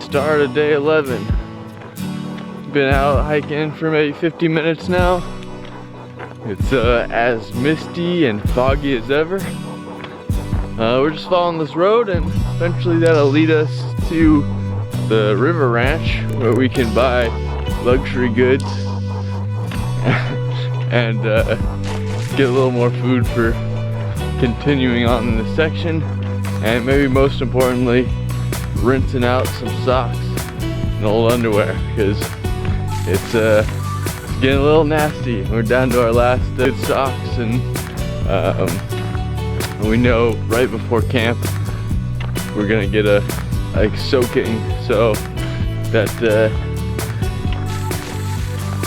Start of day 11. Been out hiking for maybe 50 minutes now. It's as misty and foggy as ever. We're just following this road, and eventually that'll lead us to the river ranch where we can buy luxury goods and get a little more food for continuing on in this section, and maybe most importantly, rinsing out some socks and old underwear, because it's getting a little nasty. We're down to our last good socks, and we know right before camp we're gonna get a soaking, so that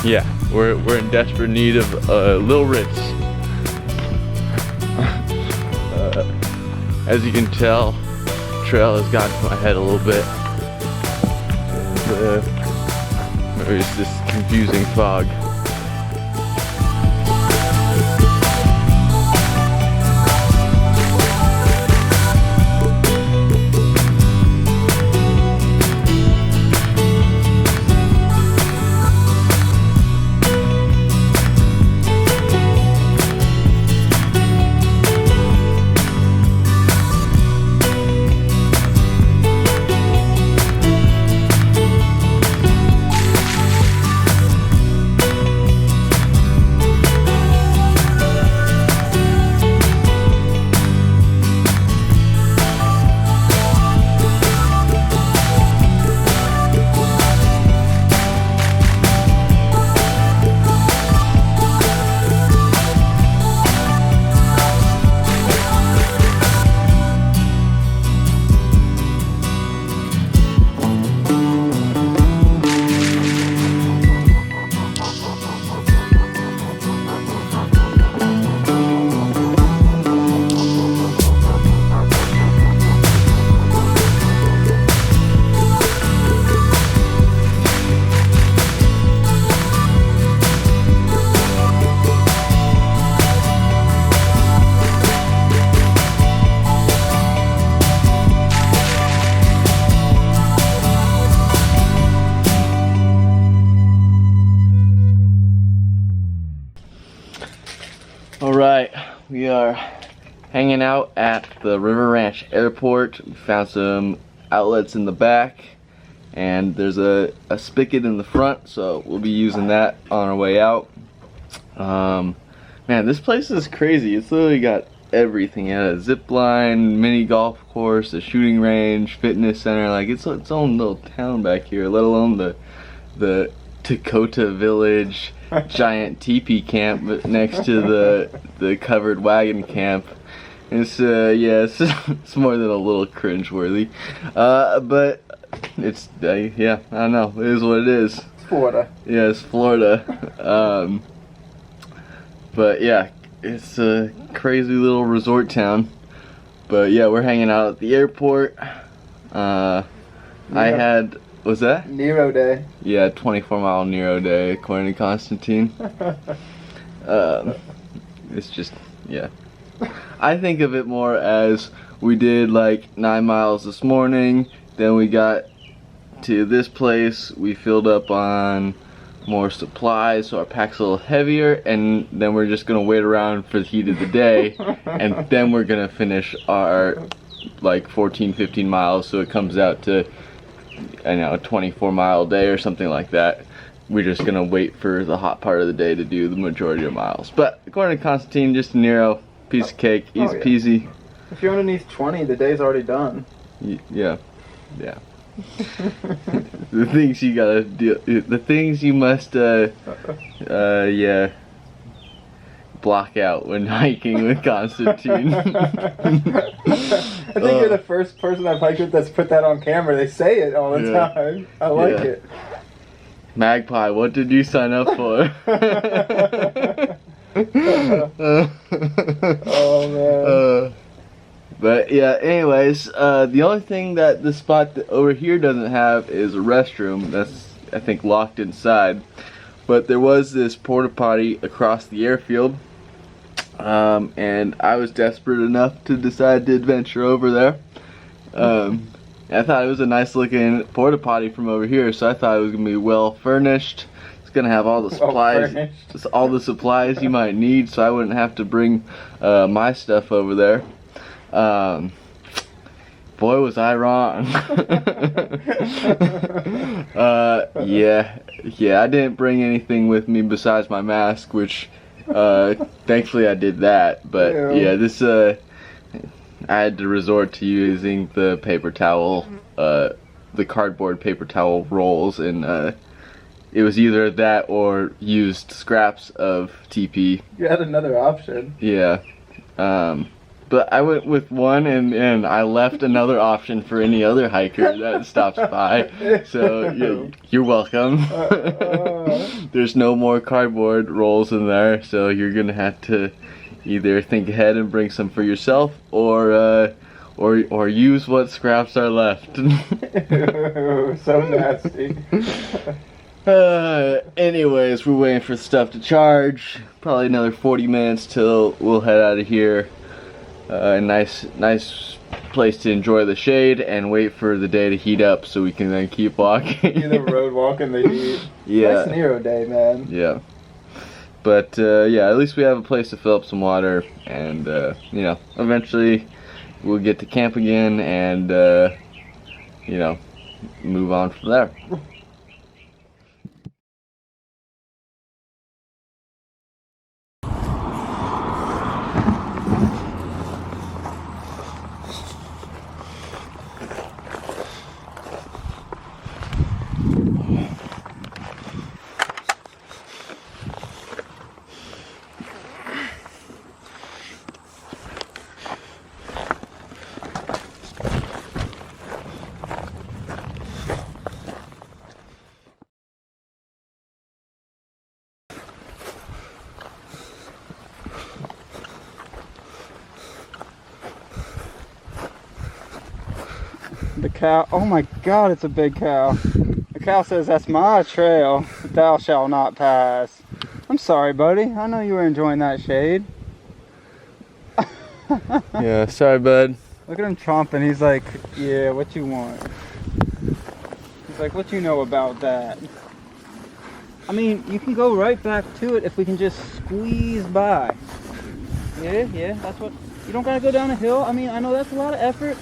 yeah, we're in desperate need of a little rinse. As you can tell, the trail has gotten to my head a little bit. Maybe it's this confusing fog. Alright, we are hanging out at the River Ranch Airport. We found some outlets in the back, and there's a spigot in the front, so we'll be using that on our way out. Man, this place is crazy. It's literally got everything. It has a zip line, mini golf course, a shooting range, fitness center. Like, it's its own little town back here, let alone the Dakota Village giant teepee camp next to the covered wagon camp. It's yeah, it's more than a little cringeworthy, but it's yeah, I don't know, it is what it is. It's Florida. Yeah, it's Florida. But yeah, it's a crazy little resort town. But yeah, we're hanging out at the airport. I had, what's that? Nero Day. Yeah, 24-mile Nero Day, according to Constantine. It's just, yeah. I think of it more as we did like 9 miles this morning, then we got to this place, we filled up on more supplies, so our pack's a little heavier, and then we're just gonna wait around for the heat of the day, and then we're gonna finish our like 14-15 miles, so it comes out to, I know, a 24-mile day or something like that. We're just gonna wait for the hot part of the day to do the majority of miles. But according to Constantine, just a Nero, piece of cake, easy peasy. If you're underneath 20, the day's already done. Yeah, yeah. The things you gotta do, the things you must, yeah, block out when hiking with Constantine. I think you're the first person I've hiked with that's put that on camera. They say it all the time. I like it. Magpie, what did you sign up for? Oh man. But yeah, anyways, the only thing that this spot over here doesn't have is a restroom. That's, I think, locked inside. But there was this porta potty across the airfield, And I was desperate enough to decide to adventure over there. I thought it was a nice looking porta potty from over here, so I thought it was gonna be well furnished. It's gonna have all the supplies, you might need, so I wouldn't have to bring my stuff over there. Boy, was I wrong. Yeah, I didn't bring anything with me besides my mask, which thankfully I did that. But yeah, this I had to resort to using the paper towel, the cardboard paper towel rolls, and it was either that or used scraps of TP. You had another option. Yeah. But I went with one, and I left another option for any other hiker that stops by. So you're welcome. There's no more cardboard rolls in there, so you're gonna have to either think ahead and bring some for yourself, or use what scraps are left. So nasty. Anyways, we're waiting for stuff to charge. Probably another 40 minutes till we'll head out of here. A nice place to enjoy the shade and wait for the day to heat up so we can then keep walking. Do the road walk in the heat. Yeah. Nice Nero day, man. Yeah. But yeah, at least we have a place to fill up some water, and you know, eventually we'll get to camp again and you know, move on from there. The cow, oh my god, it's a big cow. The cow says, "That's my trail, thou shalt not pass." I'm sorry, buddy. I know you were enjoying that shade. Yeah, sorry, bud. Look at him chomping. He's like, "Yeah, what you want?" He's like, "What you know about that?" I mean, you can go right back to it if we can just squeeze by. Yeah, that's what... You don't gotta go down a hill. I mean, I know that's a lot of effort.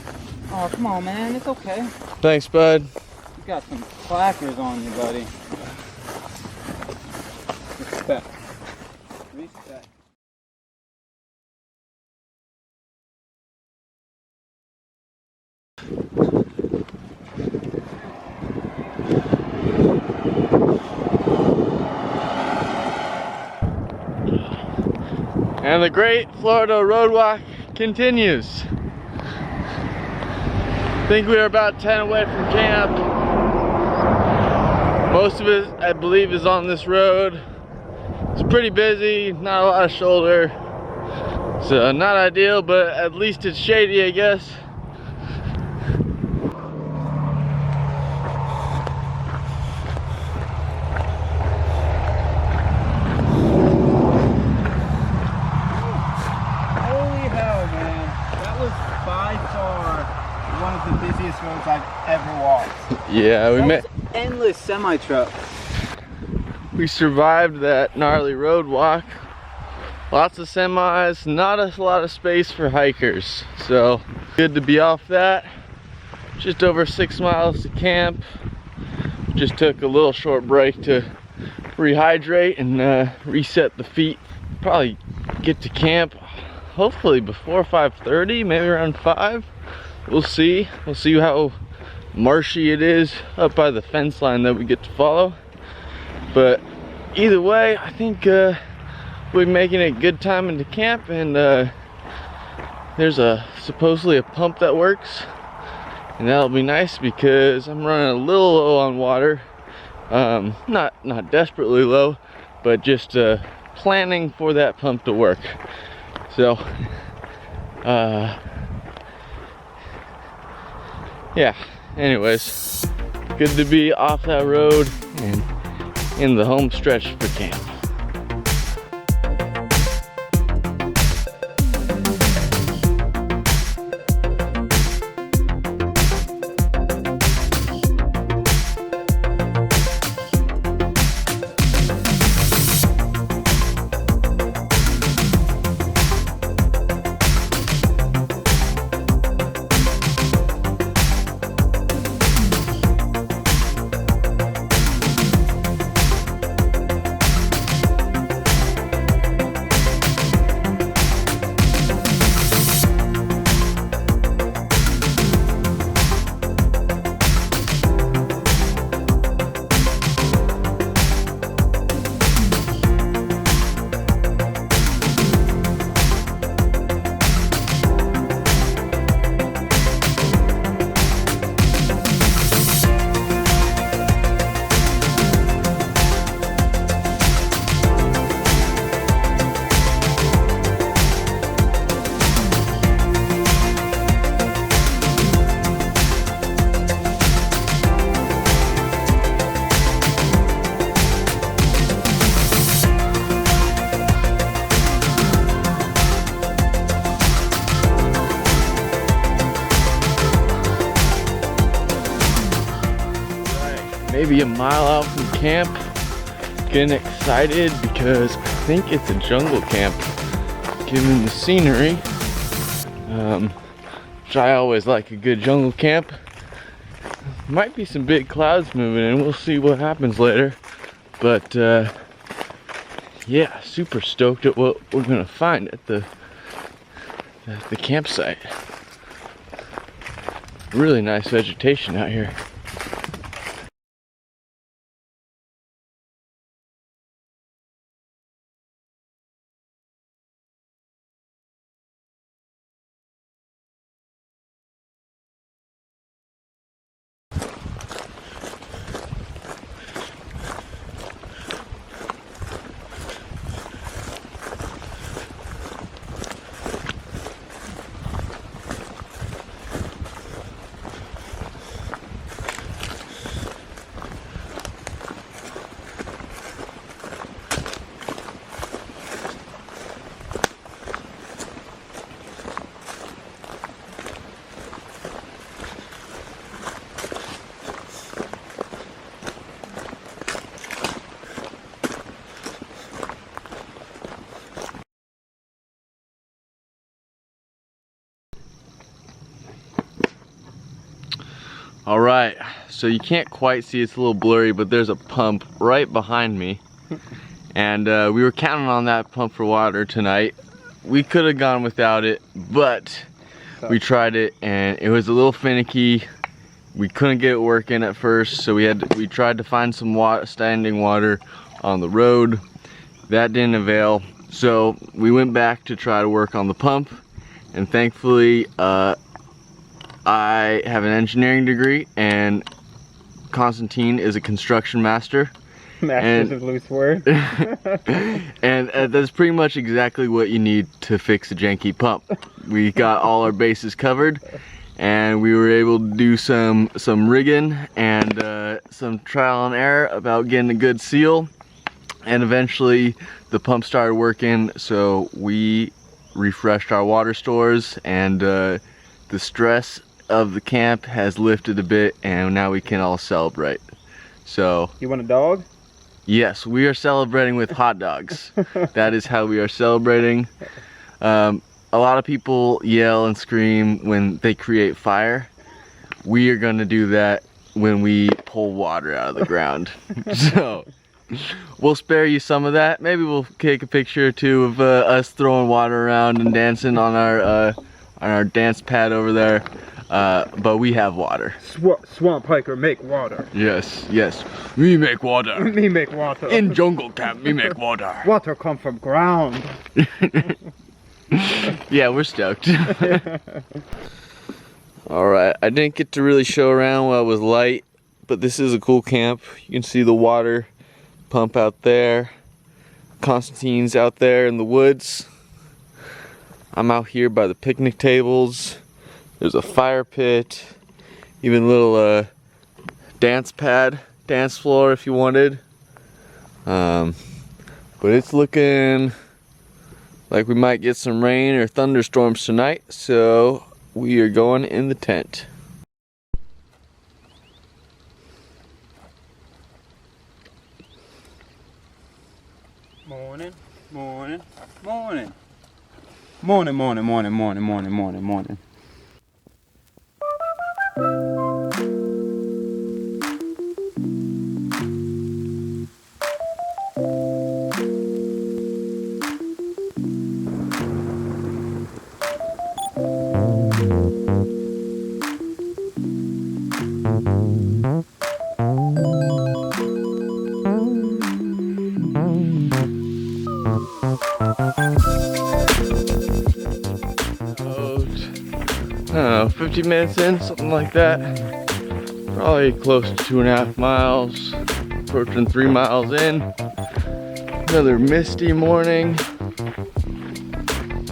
Oh, come on, man. It's okay. Thanks, bud. You got some clackers on you, buddy. Respect. Respect. And the great Florida road walk continues. I think we are about 10 away from camp. Most of it, I believe, is on this road. It's pretty busy, not a lot of shoulder. So not ideal, but at least it's shady, I guess. Holy hell, man. That was by far one of the busiest roads I've ever walked. Yeah, we met. Endless semi trucks. We survived that gnarly road walk. Lots of semis, not a lot of space for hikers. So good to be off that. Just over 6 miles to camp. Just took a little short break to rehydrate and reset the feet. Probably get to camp hopefully before 5:30, maybe around 5. We'll see. We'll see how marshy it is up by the fence line that we get to follow. But either way, I think we're making a good time into camp, and there's supposedly a pump that works, and that'll be nice because I'm running a little low on water. Not desperately low, but just planning for that pump to work. So yeah, anyways, good to be off that road and in the home stretch for camp. maybe a mile out from camp. Getting excited because I think it's a jungle camp, given the scenery. Which I always like a good jungle camp. Might be some big clouds moving in. We'll see what happens later. But yeah, super stoked at what we're gonna find at the campsite. Really nice vegetation out here. All right, so you can't quite see, it's a little blurry, but there's a pump right behind me. And we were counting on that pump for water tonight. We could have gone without it, but we tried it and it was a little finicky. We couldn't get it working at first, so we tried to find some standing water on the road. That didn't avail, so we went back to try to work on the pump, and thankfully I have an engineering degree and Constantine is a construction master. Master's of loose word. And that's pretty much exactly what you need to fix a janky pump. We got all our bases covered and we were able to do some rigging and some trial and error about getting a good seal, and eventually the pump started working, so we refreshed our water stores, and the stress of the camp has lifted a bit and now we can all celebrate. So You want a dog? yes, we are celebrating with hot dogs. That is how we are celebrating. A lot of people yell and scream when they create fire. We are gonna do that when we pull water out of the ground. So we'll spare you some of that. Maybe we'll take a picture or two of us throwing water around and dancing on our dance pad over there. But we have water. Swamp hiker make water. Yes, yes. We make water. Me make water. In jungle camp, we make water. Water come from ground. Yeah, we're stoked. Alright, I didn't get to really show around while it was light, but this is a cool camp. You can see the water pump out there. Constantine's out there in the woods. I'm out here by the picnic tables. There's a fire pit, even a little dance pad, dance floor if you wanted. But it's looking like we might get some rain or thunderstorms tonight, so we are going in the tent. Morning, morning, morning. Morning, morning, morning, morning, morning, morning, morning. I don't know, 50 minutes in, something like that. Probably close to 2.5 miles, approaching 3 miles in. Another misty morning,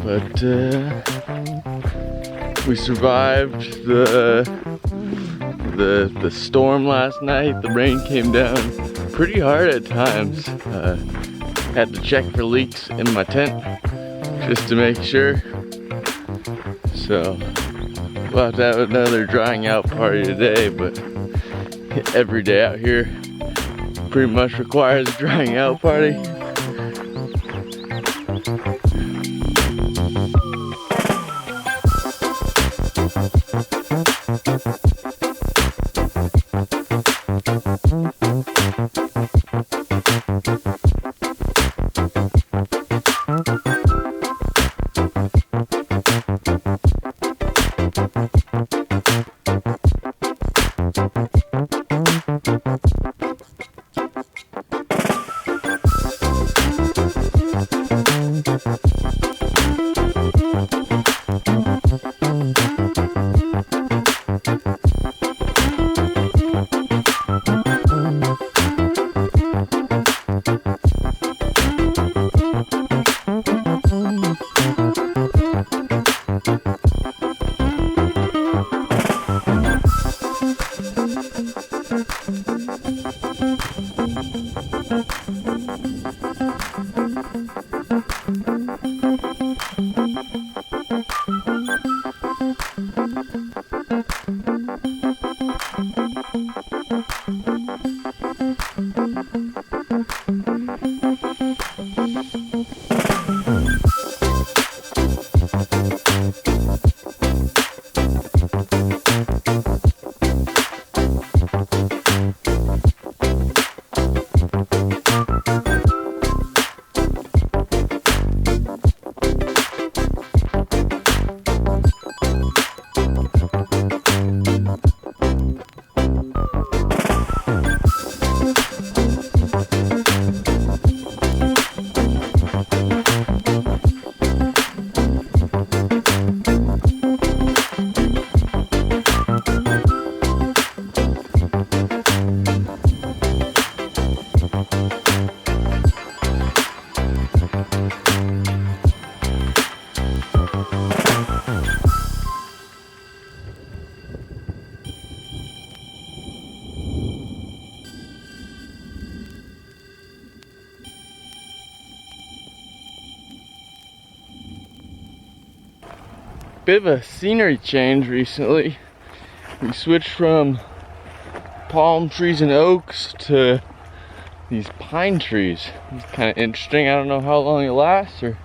but we survived the storm last night. The rain came down pretty hard at times. Had to check for leaks in my tent just to make sure. So we'll have to have another drying out party today, but every day out here pretty much requires a drying out party. Bit of a scenery change recently. We switched from palm trees and oaks to these pine trees. It's kind of interesting. I don't know how long it lasts or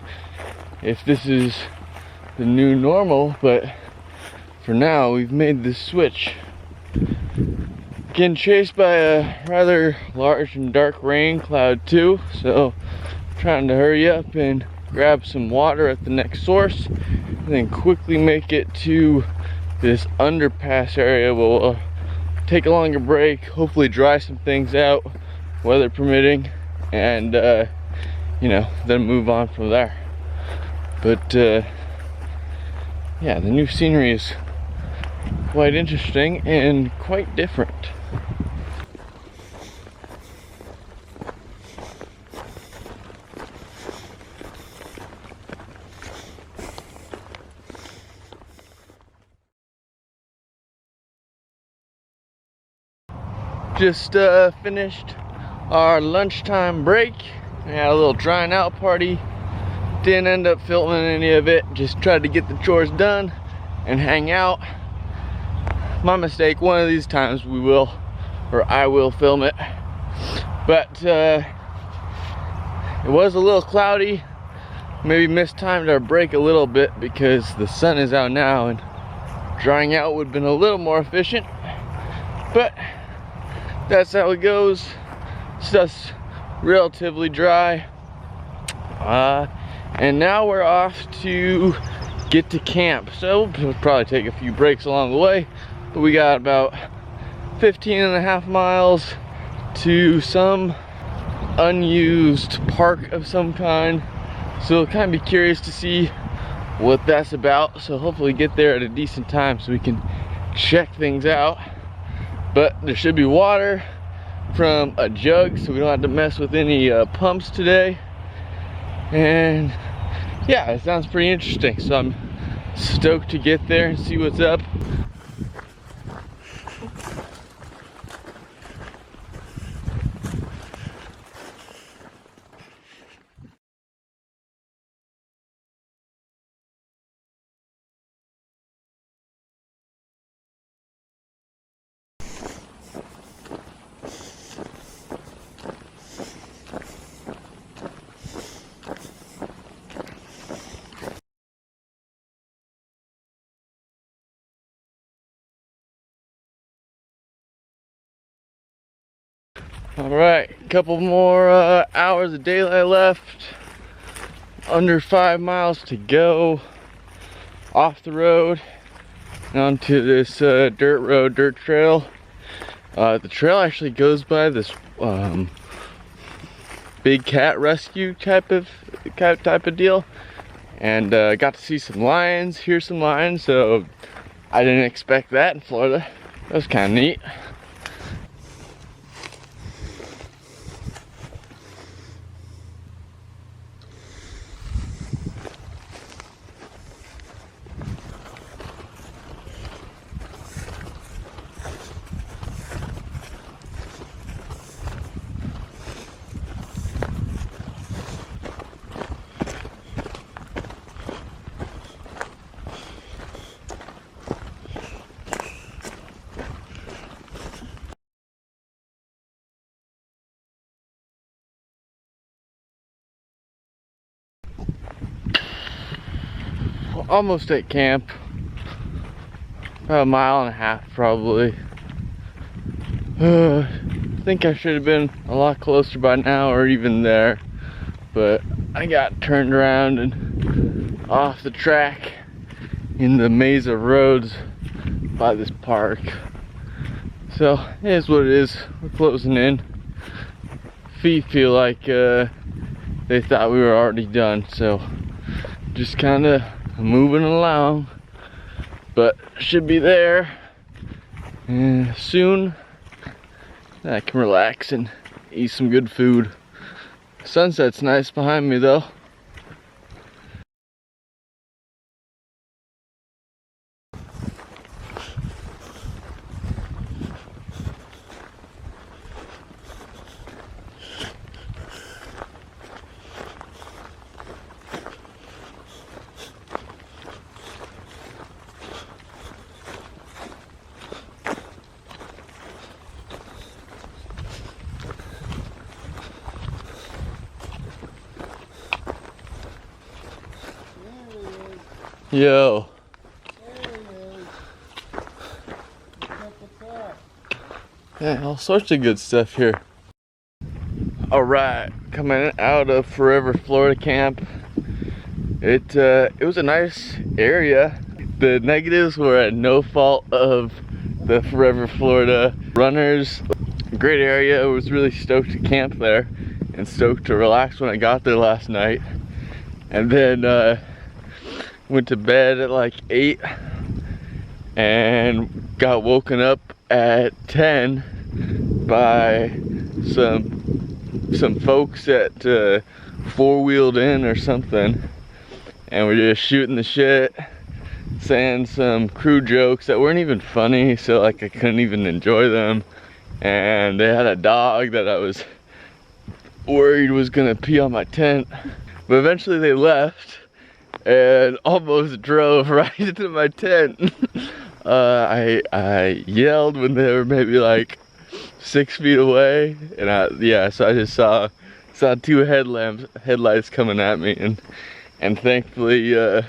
if this is the new normal, but for now we've made this switch. Getting chased by a rather large and dark rain cloud too, so trying to hurry up and grab some water at the next source and then quickly make it to this underpass area where we'll take a longer break, hopefully dry some things out, weather permitting, and you know, then move on from there. But yeah, the new scenery is quite interesting and quite different. Just finished our lunchtime break. We had a little drying out party. Didn't end up filming any of it. Just tried to get the chores done and hang out. My mistake. One of these times we will, or I will film it. But it was a little cloudy. Maybe mistimed our break a little bit because the sun is out now and drying out would have been a little more efficient. But that's how it goes. Stuff's relatively dry. And now we're off to get to camp. So we'll probably take a few breaks along the way. But we got about 15.5 miles to some unused park of some kind. So we'll kind of be curious to see what that's about. So hopefully get there at a decent time so we can check things out. But there should be water from a jug, so we don't have to mess with any pumps today. And yeah, it sounds pretty interesting. So I'm stoked to get there and see what's up. All right, couple more hours of daylight left. Under 5 miles to go off the road onto this dirt trail. The trail actually goes by this big cat rescue type of deal, and got to see some lions, hear some lions, so I didn't expect that in Florida. That was kind of neat. Almost at camp. About a mile and a half probably. I think I should have been a lot closer by now, or even there, but I got turned around and off the track in the maze of roads by this park. So it is what it is. We're closing in. Feet feel like they thought we were already done, so just kind of moving along, but should be there soon. I can relax and eat some good food. Sunset's nice behind me though. Yo. Yeah, all sorts of good stuff here. All right, coming out of Forever Florida Camp. It was a nice area. The negatives were at no fault of the Forever Florida runners. Great area. I was really stoked to camp there and stoked to relax when I got there last night. And then went to bed at like 8 and got woken up at 10 by some folks that four-wheeled in or something, and we're just shooting the shit, saying some crew jokes that weren't even funny, so like I couldn't even enjoy them. And they had a dog that I was worried was gonna pee on my tent, but eventually they left and almost drove right into my tent. I yelled when they were maybe like 6 feet away, and so I just saw 2 headlights coming at me, and thankfully I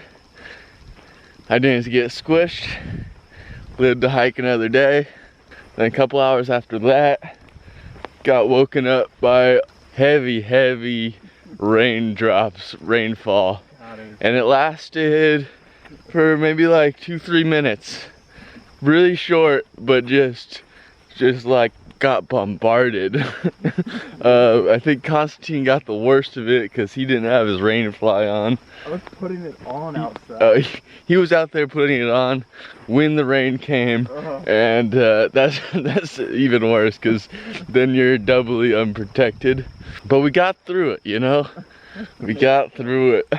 didn't get squished. Lived to hike another day. Then a couple hours after that, got woken up by heavy rainfall. And it lasted for maybe like 2-3 minutes. Really short, but just like got bombarded. I think Constantine got the worst of it because he didn't have his rain fly on. I was putting it on outside. He was out there putting it on when the rain came, and that's even worse because then you're doubly unprotected. But we got through it, you know? We got through it.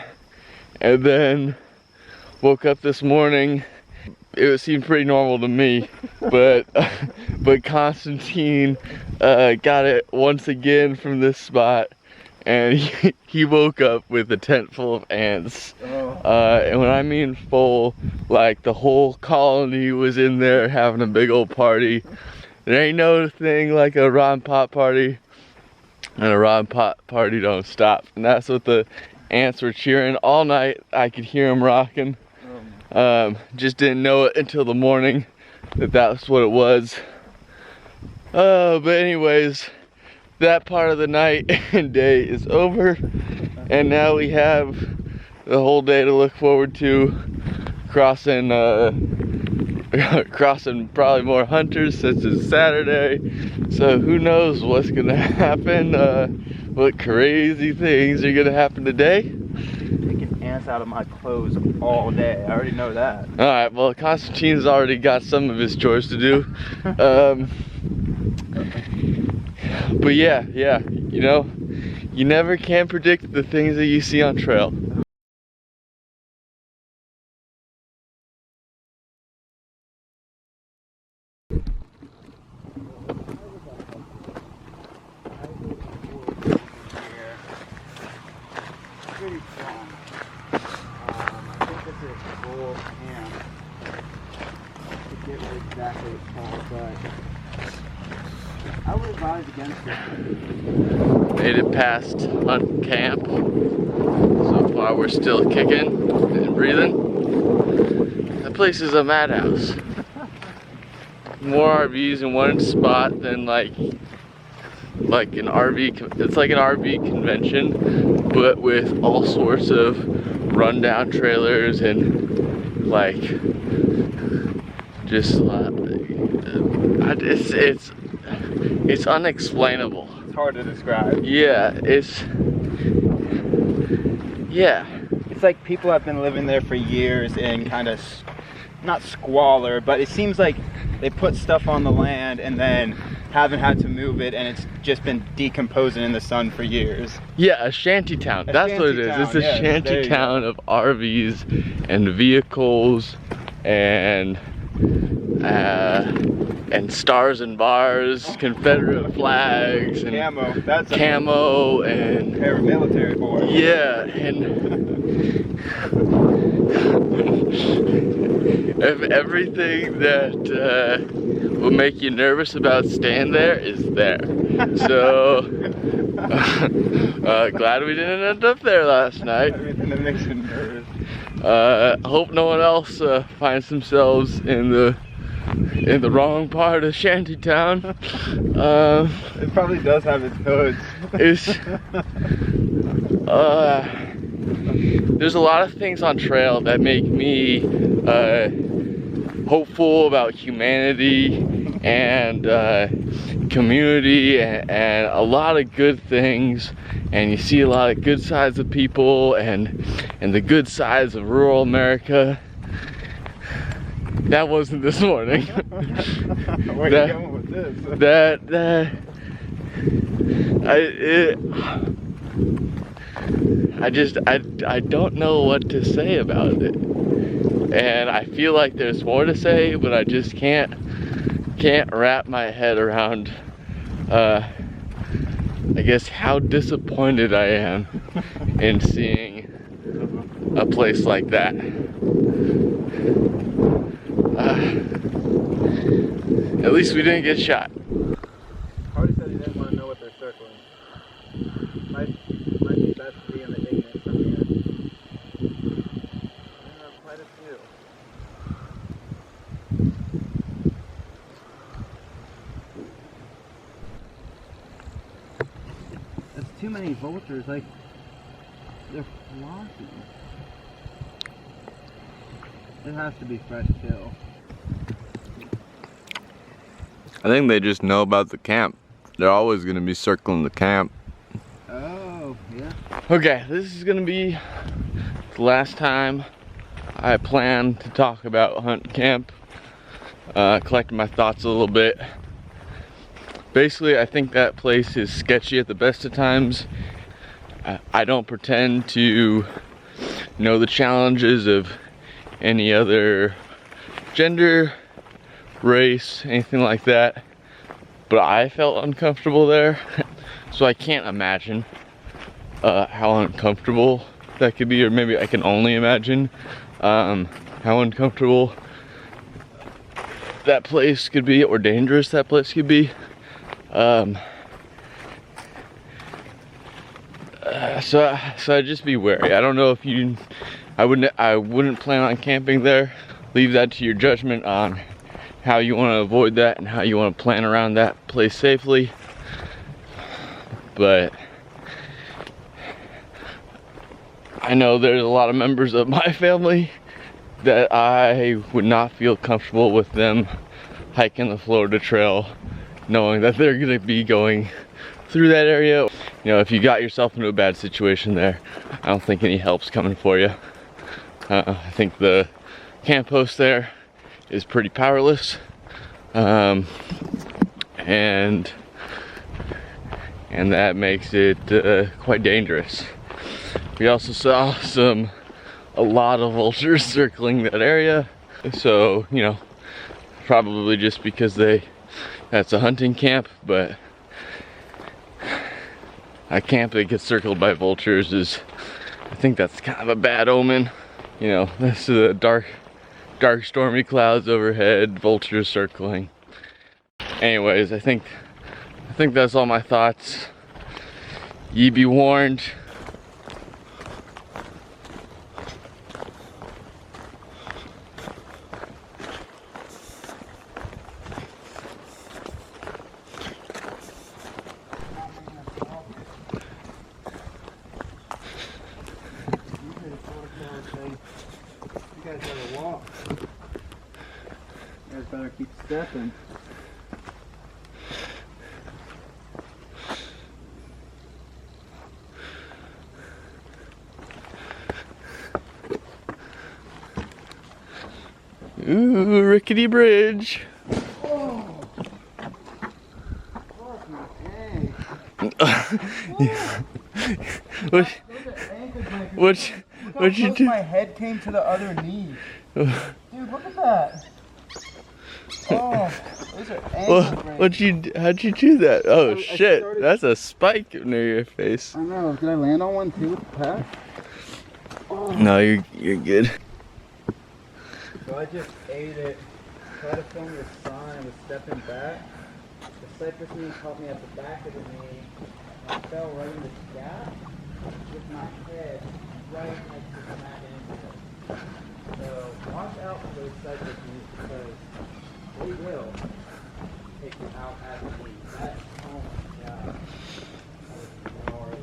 And then woke up this morning. It seemed pretty normal to me, but Constantine got it once again from this spot, and he woke up with a tent full of ants. And when I mean full, like the whole colony was in there having a big old party. There ain't no thing like a Ron Pot party, and a Ron Pot party don't stop. And that's what the ants were cheering all night. I could hear them rocking. Just didn't know it until the morning that that's what it was. But anyways, that part of the night and day is over, and now we have the whole day to look forward to, crossing crossing probably more hunters since it's Saturday. So who knows what's gonna happen, what crazy things are gonna happen today. Taking ants out of my clothes all day. I already know that. All right, well, Constantine's already got some of his chores to do. But yeah, you know, you never can predict the things that you see on trail. Pretty strong. I think this is Fern Camp. I forget what exactly it's called, but I would advise against it. Made it past Hunt Camp. So far we're still kicking and breathing. That place is a madhouse. More RVs in one spot than like an RV, it's like an RV convention, but with all sorts of rundown trailers and like just it's unexplainable. It's hard to describe. Yeah, it's like people have been living there for years in kind of not squalor, but it seems like they put stuff on the land and then haven't had to move it, and it's just been decomposing in the sun for years. Yeah, a shanty town. That's what it is. It's a shanty town of RVs and vehicles and stars and bars, Confederate flags, and camo. That's camo and paramilitary board. Yeah, and if everything that will make you nervous about staying there is there. So glad we didn't end up there last night. Everything that makes you nervous. Hope no one else finds themselves in the wrong part of shantytown. It probably does have its hoods. There's a lot of things on trail that make me hopeful about humanity and community and a lot of good things, and you see a lot of good sides of people and the good sides of rural America. That wasn't this morning. Where are you going with this? I don't know what to say about it, and I feel like there's more to say, but I just can't wrap my head around I guess how disappointed I am in seeing a place like that. At least we didn't get shot. Hardy said he didn't want to know what they're circling. Might be best to be in the ignorance from here. There are quite a few. That's too many vultures, like, they're flocking. It has to be fresh kill. I think they just know about the camp. They're always gonna be circling the camp. Oh, yeah. Okay, this is gonna be the last time I plan to talk about Hunt Camp. Collecting my thoughts a little bit. Basically, I think that place is sketchy at the best of times. I don't pretend to know the challenges of any other gender, race, anything like that, but I felt uncomfortable there. So I can't imagine how uncomfortable that could be, or maybe I can only imagine how uncomfortable that place could be, or dangerous that place could be. So I'd just be wary. I don't know if I wouldn't plan on camping there. Leave that to your judgment on how you want to avoid that and how you want to plan around that place safely. but I know there's a lot of members of my family that I would not feel comfortable with them hiking the Florida Trail, knowing that they're gonna be going through that area. You know, if you got yourself into a bad situation there, I don't think any help's coming for you. I think the camp host there is pretty powerless, and that makes it quite dangerous. We also saw a lot of vultures circling that area, so you know, probably just because that's a hunting camp, but a camp that gets circled by vultures is, I think that's kind of a bad omen. You know, this is a dark stormy clouds overhead, vultures circling. Anyways, I think that's all my thoughts. Ye be warned. You guys better keep stepping. Ooh, rickety bridge. Oh. What'd you do? My head came to the other knee. Dude, look at that. Oh, those are ankle braces. How'd you do that? Oh shit, that's a spike near your face. I know, did I land on one too with the pack? Oh. No, you're good. So I just ate it, tried to film the sign, was stepping back. The cypress knee caught me at the back of the knee. I fell right in the gap with my head right next to the mat ankle. So watch out for those cypress knees because they will take you out at the knee. That's, oh my god. That was gnarly.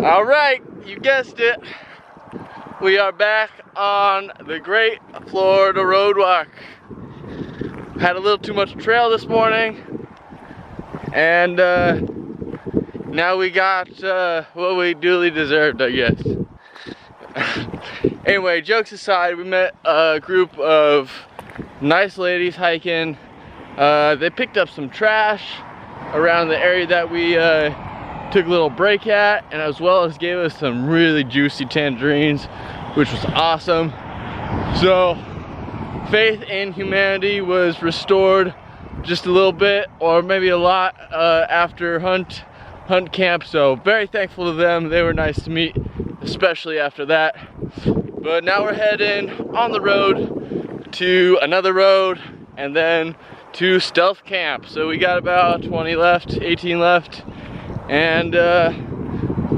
All right, you guessed it. We are back on the Great Florida Road Walk. Had a little too much trail this morning, and now we got what we duly deserved, I guess. Anyway, jokes aside, we met a group of nice ladies hiking. They picked up some trash around the area that we took a little break at, and as well as gave us some really juicy tangerines, which was awesome. So faith in humanity was restored just a little bit, or maybe a lot, after hunt camp. So very thankful to them. They were nice to meet, especially after that. But now we're heading on the road to another road and then to Stealth Camp. So we got about 18 left, and a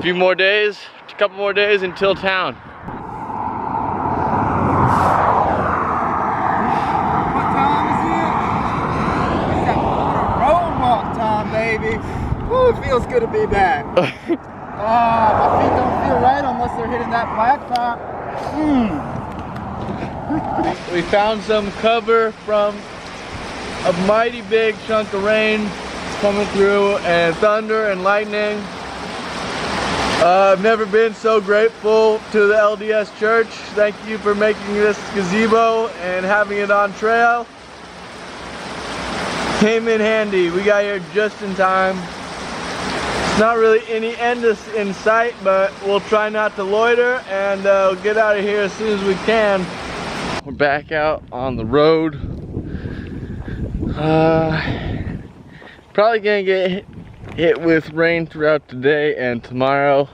few more days, a couple more days until town. What time is it? It's that road walk time, baby. Woo, it feels good to be back. My feet don't feel right unless they're hitting that blacktop. We found some cover from a mighty big chunk of rain coming through, and thunder and lightning. I've never been so grateful to the LDS Church. Thank you for making this gazebo and having it on trail. Came in handy. We got here just in time. It's not really any end in sight, but we'll try not to loiter, and we'll get out of here as soon as we can. We're back out on the road. Probably gonna get hit with rain throughout today and tomorrow,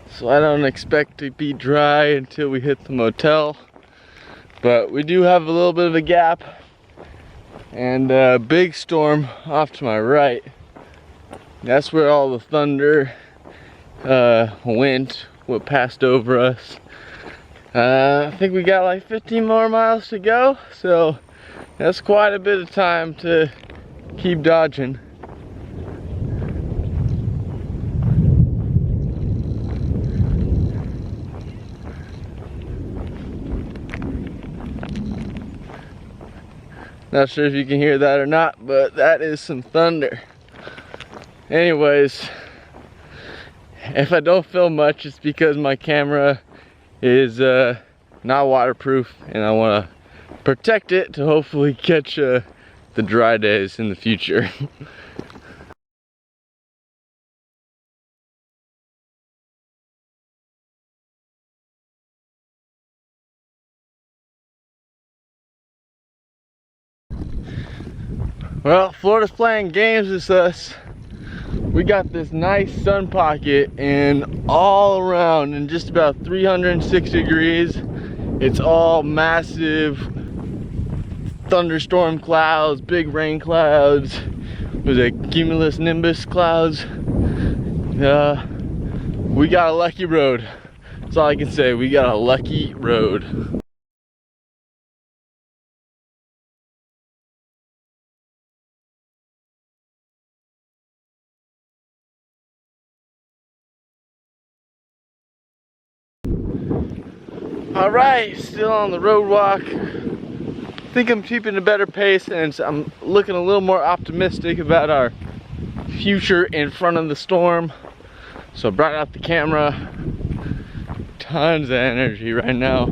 so I don't expect to be dry until we hit the motel. But we do have a little bit of a gap and a big storm off to my right. That's where all the thunder went, what passed over us. I think we got like 15 more miles to go, so that's quite a bit of time to keep dodging. Not sure if you can hear that or not, but that is some thunder. Anyways, if I don't film much, it's because my camera is not waterproof and I want to protect it to hopefully catch the dry days in the future. Well, Florida's playing games with us. We got this nice sun pocket, and all around in just about 306 degrees, it's all massive thunderstorm clouds, big rain clouds. There's a cumulus nimbus clouds. We got a lucky road. That's all I can say. We got a lucky road. All right, still on the road walk. I think I'm keeping a better pace, and I'm looking a little more optimistic about our future in front of the storm. So I brought out the camera. Tons of energy right now,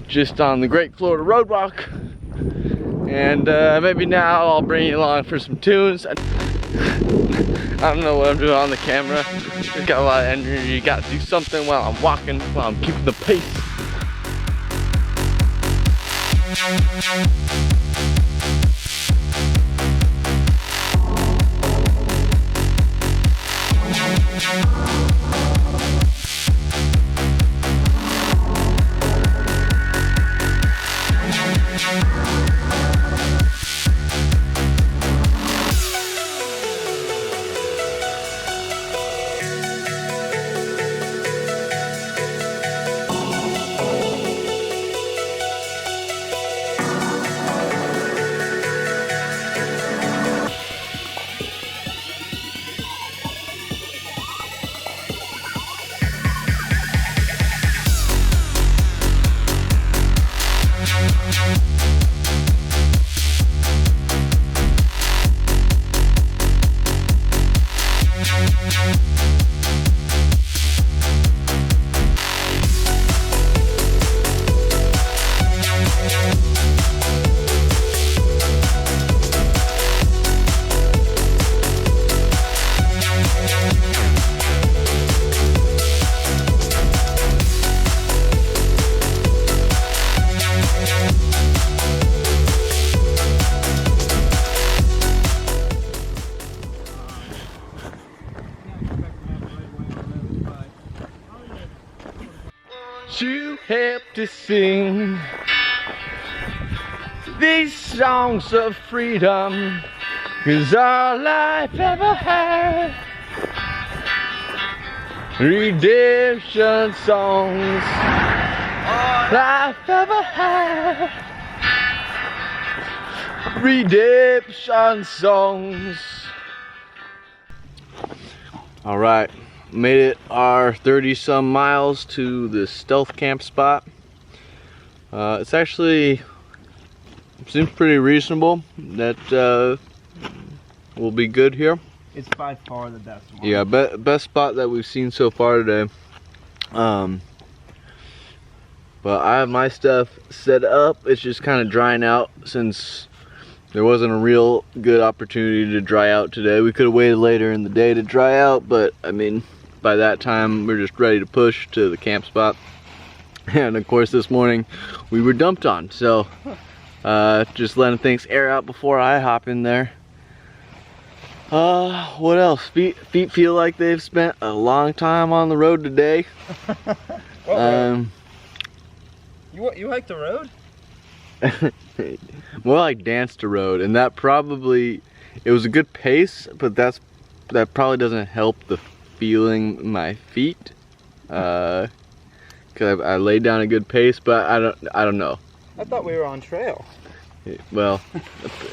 just on the Great Florida Road Walk. And maybe now I'll bring you along for some tunes. I don't know what I'm doing on the camera. Just got a lot of energy. Got to do something while I'm walking, while I'm keeping the pace. You help to sing these songs of freedom, 'cause all I've ever had, redemption songs, all I've ever had, redemption songs. All right. Made it our 30-some miles to the stealth camp spot. It's actually seems pretty reasonable. That will be good here. It's by far the best one. Yeah, best spot that we've seen so far today. But I have my stuff set up. It's just kind of drying out since there wasn't a real good opportunity to dry out today. We could have waited later in the day to dry out, but I mean, by that time we're just ready to push to the camp spot. And of course this morning we were dumped on, so just letting things air out before I hop in there. What else? Feet feel like they've spent a long time on the road today. You hiked the road? More like danced a road, and that probably, it was a good pace, but that probably doesn't help the feeling in my feet. Cause I laid down a good pace, but I don't know. I thought we were on trail. Well,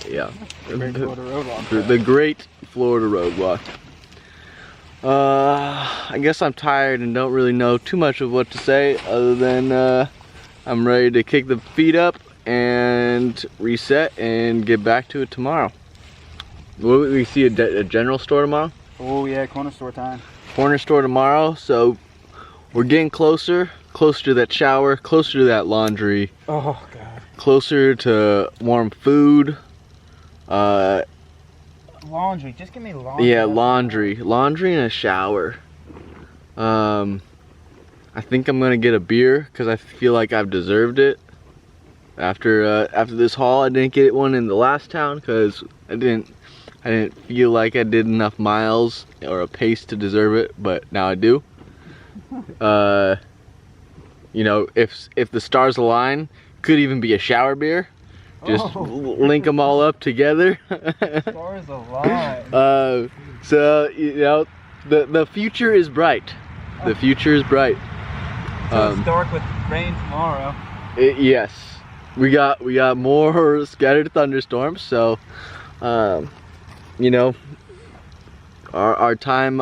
yeah. Great Florida road walk. The great Florida road walk. I guess I'm tired and don't really know too much of what to say other than I'm ready to kick the feet up and reset and get back to it tomorrow. Will we see a general store tomorrow? Oh yeah, corner store time. Corner store tomorrow, so we're getting closer to that shower, closer to that laundry. Oh god. Closer to warm food. Laundry, just give me laundry. Yeah, laundry and a shower. I think I'm gonna get a beer because I feel like I've deserved it. After this haul, I didn't get one in the last town because I didn't feel like I did enough miles or a pace to deserve it, but now I do. You know, if the stars align, could even be a shower beer. Just link them all up together. Stars align. So you know, the future is bright. The future is bright. So it's dark with rain tomorrow. Yes, we got more scattered thunderstorms. So, you know, our time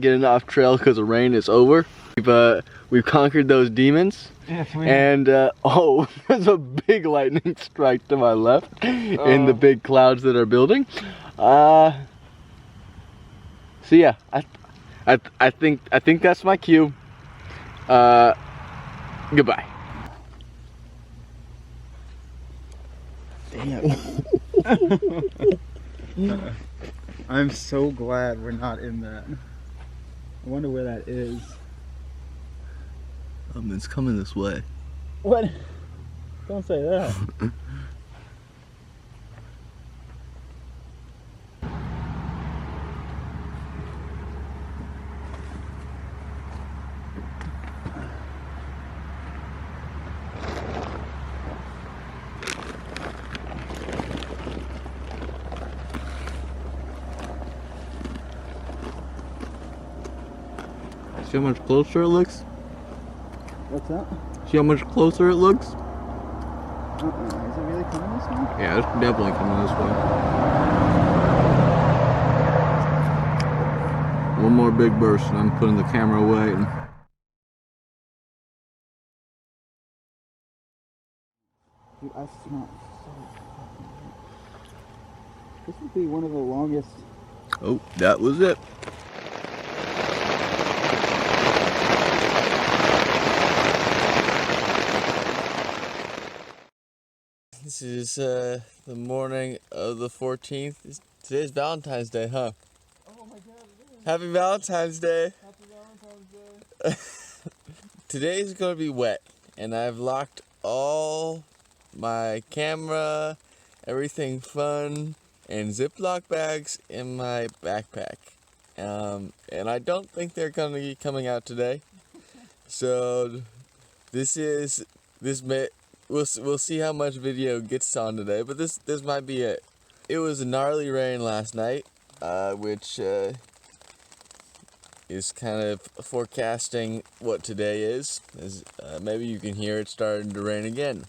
getting off trail because of rain is over. We've conquered those demons. Yes, we and oh, there's a big lightning strike to my left in the big clouds that are building. So yeah, I think that's my cue. Goodbye. Damn. I'm so glad we're not in that. I wonder where that is. It's coming this way. What? Don't say that. See how much closer it looks? What's that? See how much closer it looks? Is it really coming this way? Yeah, it's definitely coming this way. One more big burst and I'm putting the camera away. Dude, I smell so fucking good. This would be one of the longest. Oh, that was it. This is the morning of the 14th. Today's Valentine's Day, huh? Oh my god, it is. Happy Valentine's Day. Happy Valentine's Day. Today's gonna be wet, and I've locked all my camera, everything fun, and Ziploc bags in my backpack. And I don't think they're gonna be coming out today. So we'll see how much video gets on today, but this might be it. It was a gnarly rain last night, which is kind of forecasting what today is. As maybe you can hear it starting to rain again.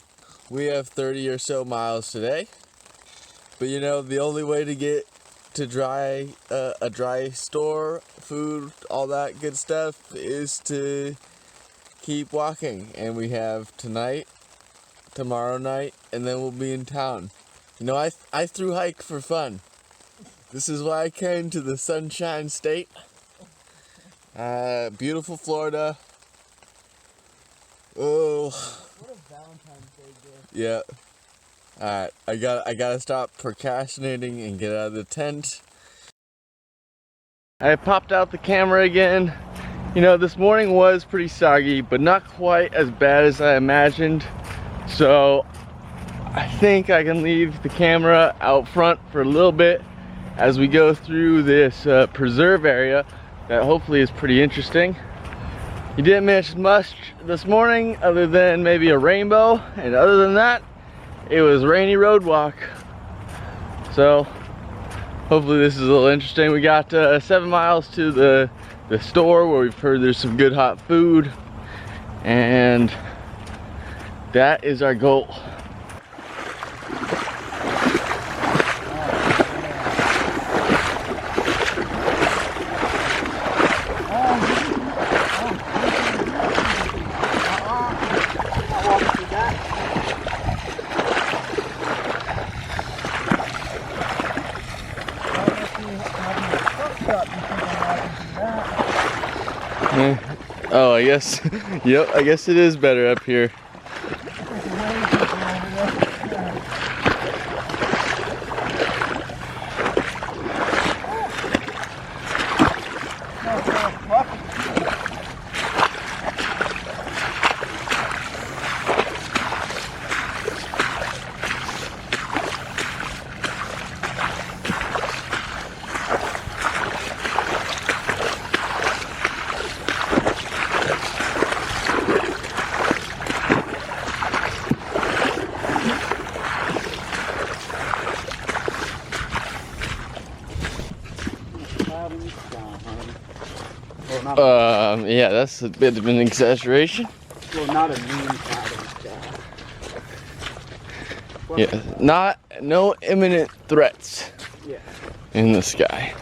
We have 30 or so miles today, but you know, the only way to get to a dry store, food, all that good stuff is to keep walking. And we have tonight, tomorrow night, and then we'll be in town. You know, I thru hike for fun. This is why I came to the Sunshine State. Beautiful Florida. Oh. What a Valentine's Day gift. Yeah. Alright, I gotta stop procrastinating and get out of the tent. I popped out the camera again. You know, this morning was pretty soggy, but not quite as bad as I imagined. So I think I can leave the camera out front for a little bit as we go through this preserve area that hopefully is pretty interesting. You didn't miss much this morning other than maybe a rainbow, and other than that, it was rainy road walk. So hopefully this is a little interesting. We got 7 miles to the store where we've heard there's some good hot food, and that is our goal. Oh, I guess, yep, I guess it is better up here. Yeah, that's a bit of an exaggeration. Well, not a mean cloud in the sky. Yeah, no imminent threats in the sky.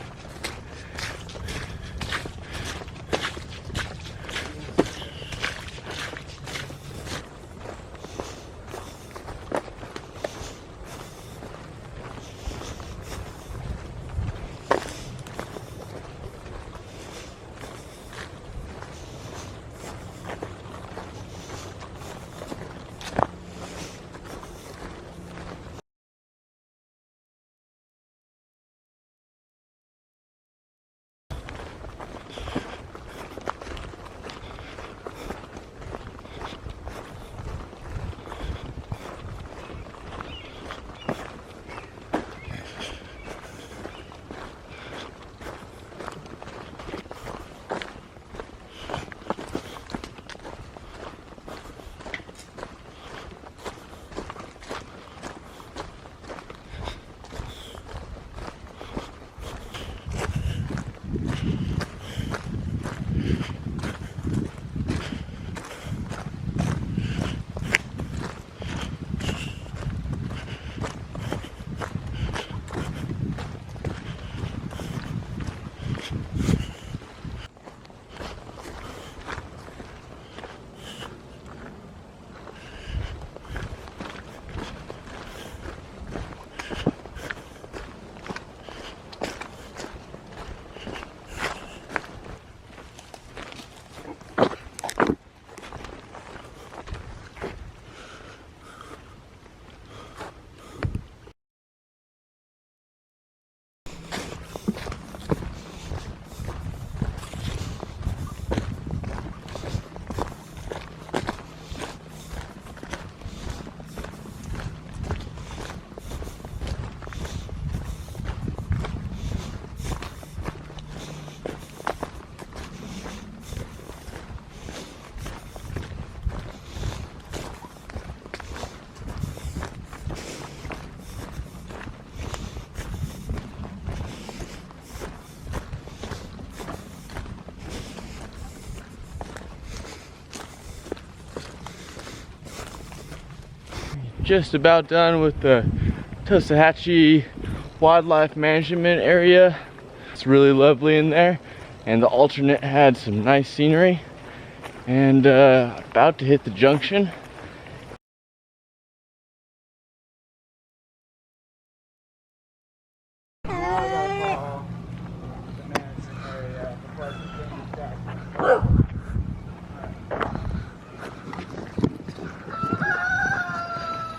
Just about done with the Tosahatchee Wildlife Management area. It's really lovely in there, and the alternate had some nice scenery. And about to hit the junction.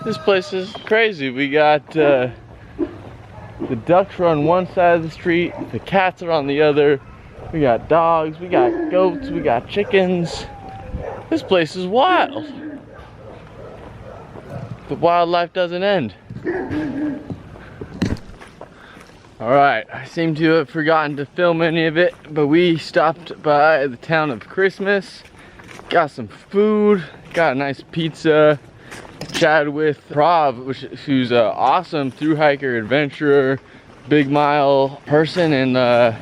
This place is crazy. We got the ducks are on one side of the street, the cats are on the other. We got dogs, we got goats, we got chickens. This place is wild. The wildlife doesn't end. Alright, I seem to have forgotten to film any of it, but we stopped by the town of Christmas, got some food, got a nice pizza, chatted with Prav, who's an awesome thru hiker, adventurer, big mile person, and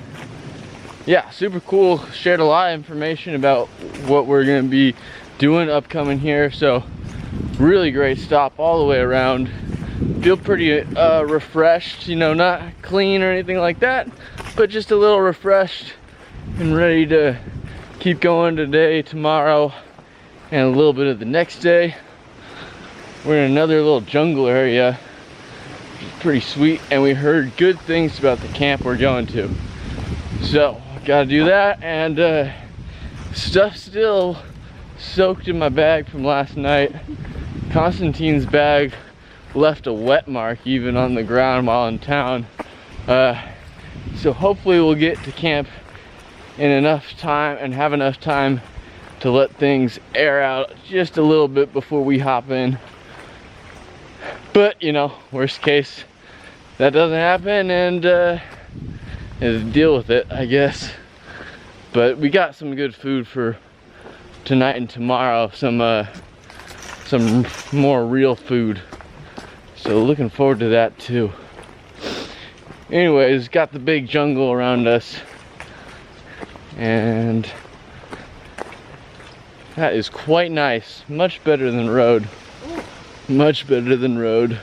yeah, super cool. Shared a lot of information about what we're gonna be doing upcoming here. So really great stop all the way around. Feel pretty refreshed, you know, not clean or anything like that, but just a little refreshed and ready to keep going today, tomorrow, and a little bit of the next day. We're in another little jungle area, which is pretty sweet, and we heard good things about the camp we're going to. So, gotta do that, and stuff still soaked in my bag from last night. Constantine's bag left a wet mark even on the ground while in town. So hopefully we'll get to camp in enough time and have enough time to let things air out just a little bit before we hop in. But you know, worst case, that doesn't happen, and deal with it, I guess. But we got some good food for tonight and tomorrow, some more real food. So looking forward to that too. Anyways, got the big jungle around us, and that is quite nice. Much better than road. Much better than road.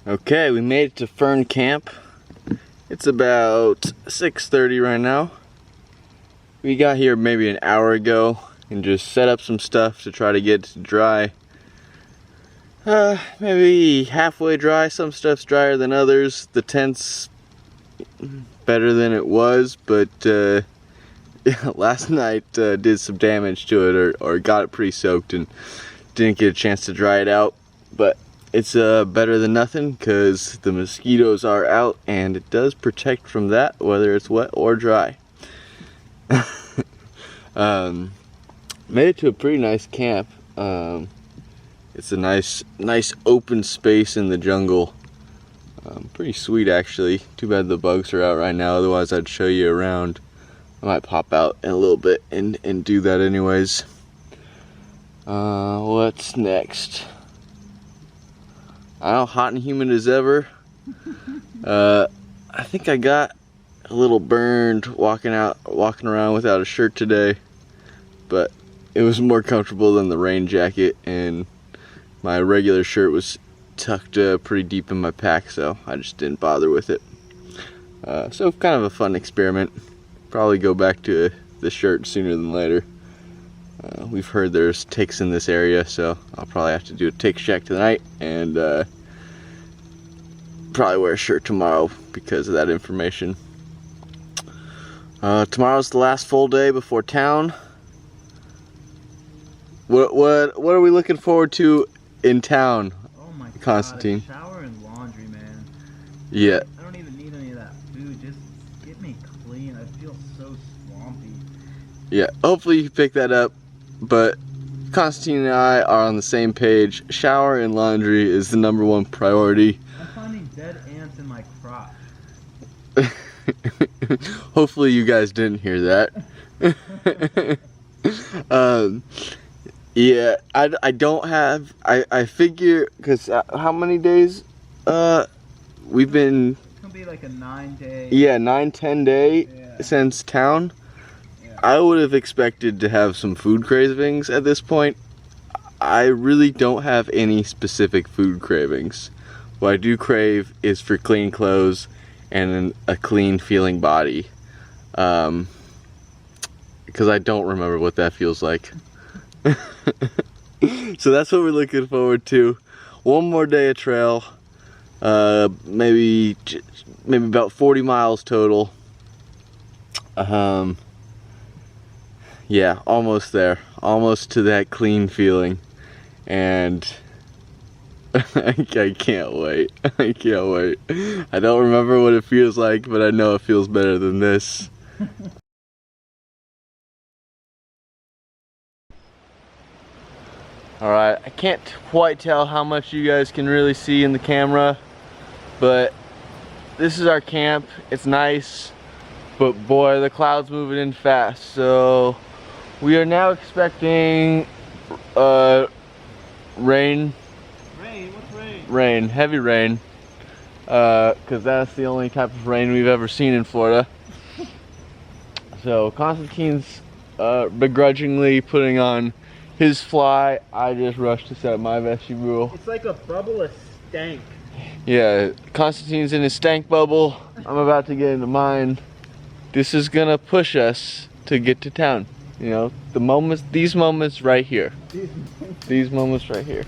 Okay, we made it to Fern Camp. It's about 6:30 right now. We got here maybe an hour ago and just set up some stuff to try to get it to dry. Maybe halfway dry. Some stuff's drier than others. The tent's better than it was, but last night did some damage to it, or got it pretty soaked and didn't get a chance to dry it out. But it's better than nothing because the mosquitoes are out, and it does protect from that whether it's wet or dry. Made it to a pretty nice camp. It's a nice open space in the jungle. Pretty sweet actually. Too bad the bugs are out right now, otherwise I'd show you around. I might pop out in a little bit and do that anyways. What's next? I don't know, hot and humid as ever. I think I got a little burned walking around without a shirt today, but it was more comfortable than the rain jacket, and my regular shirt was tucked pretty deep in my pack, so I just didn't bother with it. So kind of a fun experiment. Probably go back to the shirt sooner than later. We've heard there's ticks in this area, so I'll probably have to do a tick check tonight, and probably wear a shirt tomorrow because of that information. Tomorrow's the last full day before town. What are we looking forward to in town? Oh my God, Constantine? shower and laundry, man. Yeah. I don't even need any of that food. Just get me clean. I feel so swampy. Yeah, hopefully you can pick that up, but Constantine and I are on the same page. Shower and laundry is the #1 priority. I'm finding dead ants in my crotch. Hopefully you guys didn't hear that. Yeah, I don't have, I figure, because how many days we've been, It's gonna be like a 9-day. yeah, 9-10 day since town. Yeah. I would have expected to have some food cravings at this point. I really don't have any specific food cravings. What I do crave is for clean clothes and a clean feeling body, because I don't remember what that feels like. So that's what we're looking forward to. One more day of trail, maybe about 40 miles total. Yeah, almost there, almost to that clean feeling, and I can't wait. I can't wait. I don't remember what it feels like, but I know it feels better than this. Alright, I can't quite tell how much you guys can really see in the camera, but this is our camp. It's nice, but boy, the clouds moving in fast. So we are now expecting rain. Rain? What's rain? Rain, heavy rain, because that's the only type of rain we've ever seen in Florida. So Constantine's begrudgingly putting on his fly. I just rushed to set up my vestibule. It's like a bubble of stank. Yeah, Constantine's in his stank bubble. I'm about to get into mine. This is gonna push us to get to town. You know, these moments right here. These moments right here.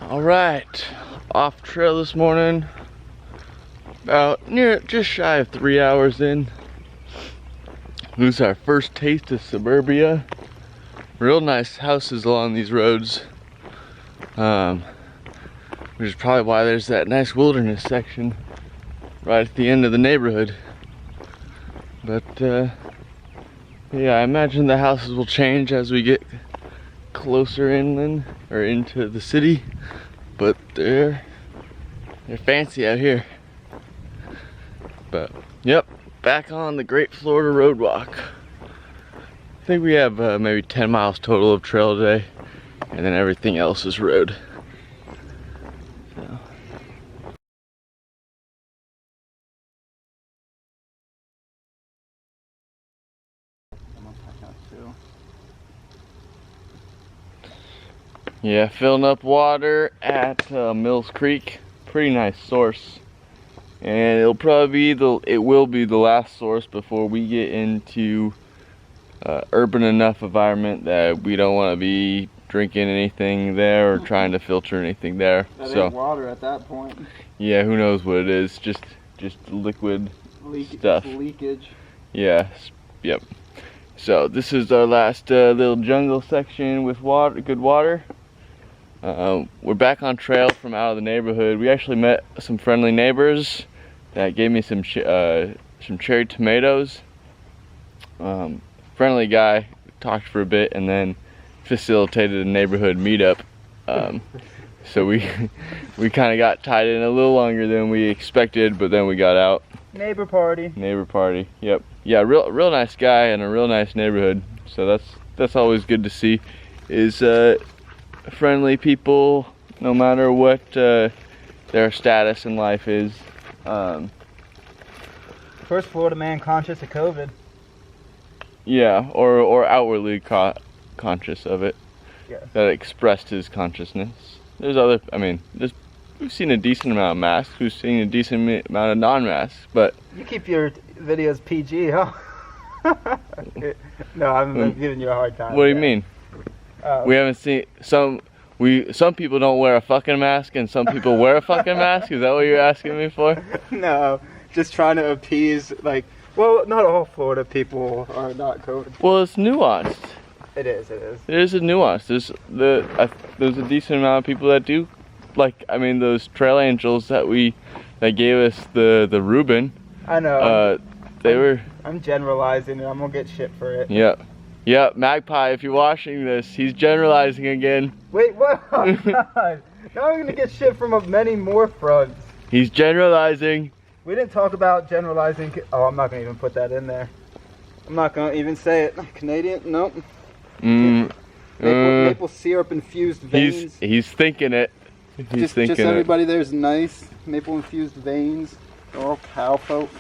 Alright, off trail this morning, about just shy of 3 hours in. This is our first taste of suburbia. Real nice houses along these roads, which is probably why there's that nice wilderness section right at the end of the neighborhood. But yeah, I imagine the houses will change as we get closer inland or into the city, but they're fancy out here. But yep, back on the Great Florida Road Walk. I think we have maybe 10 miles total of trail today, and then everything else is road. So. Yeah, filling up water at Mills Creek. Pretty nice source, and it will be the last source before we get into urban enough environment that we don't want to be drinking anything there or trying to filter anything there. That so ain't water at that point. Yeah, who knows what it is? Just liquid stuff. Leakage. Yeah. Yep. So this is our last little jungle section with water, good water. We're back on trail from out of the neighborhood. We actually met some friendly neighbors that gave me some cherry tomatoes. Friendly guy, talked for a bit and then facilitated a neighborhood meetup. So we kind of got tied in a little longer than we expected, but then we got out. Neighbor party. Neighbor party. Yep. Yeah, real nice guy and a real nice neighborhood. So that's always good to see. Is friendly people, no matter what their status in life is. First Florida man conscious of COVID. Yeah, or outwardly conscious of it. Yes. That expressed his consciousness. There's other, I mean, we've seen a decent amount of masks. We've seen a decent amount of non-masks, but You keep your videos PG, huh? No, I'm giving you a hard time. what do you mean? We haven't seen some people don't wear a fucking mask and some people wear a fucking mask. Is that what you're asking me for? No, just trying to appease, like, well, not all Florida people are not COVID. Well, it's nuanced. It is, it is. There's a nuance. There's a decent amount of people that do, like, I mean, those trail angels that gave us the Reuben. I know. I'm generalizing and I'm gonna get shit for it. Yeah. Yeah, Magpie, if you're watching this, he's generalizing again. Wait, what? Oh, God. Now I'm gonna get shit from many more fronts. He's generalizing. We didn't talk about generalizing. Oh, I'm not gonna even put that in there. I'm not gonna even say it. Canadian? Nope. Maple syrup infused veins. He's thinking it. He's thinking just everybody there's nice. Maple infused veins. They're all cow folk.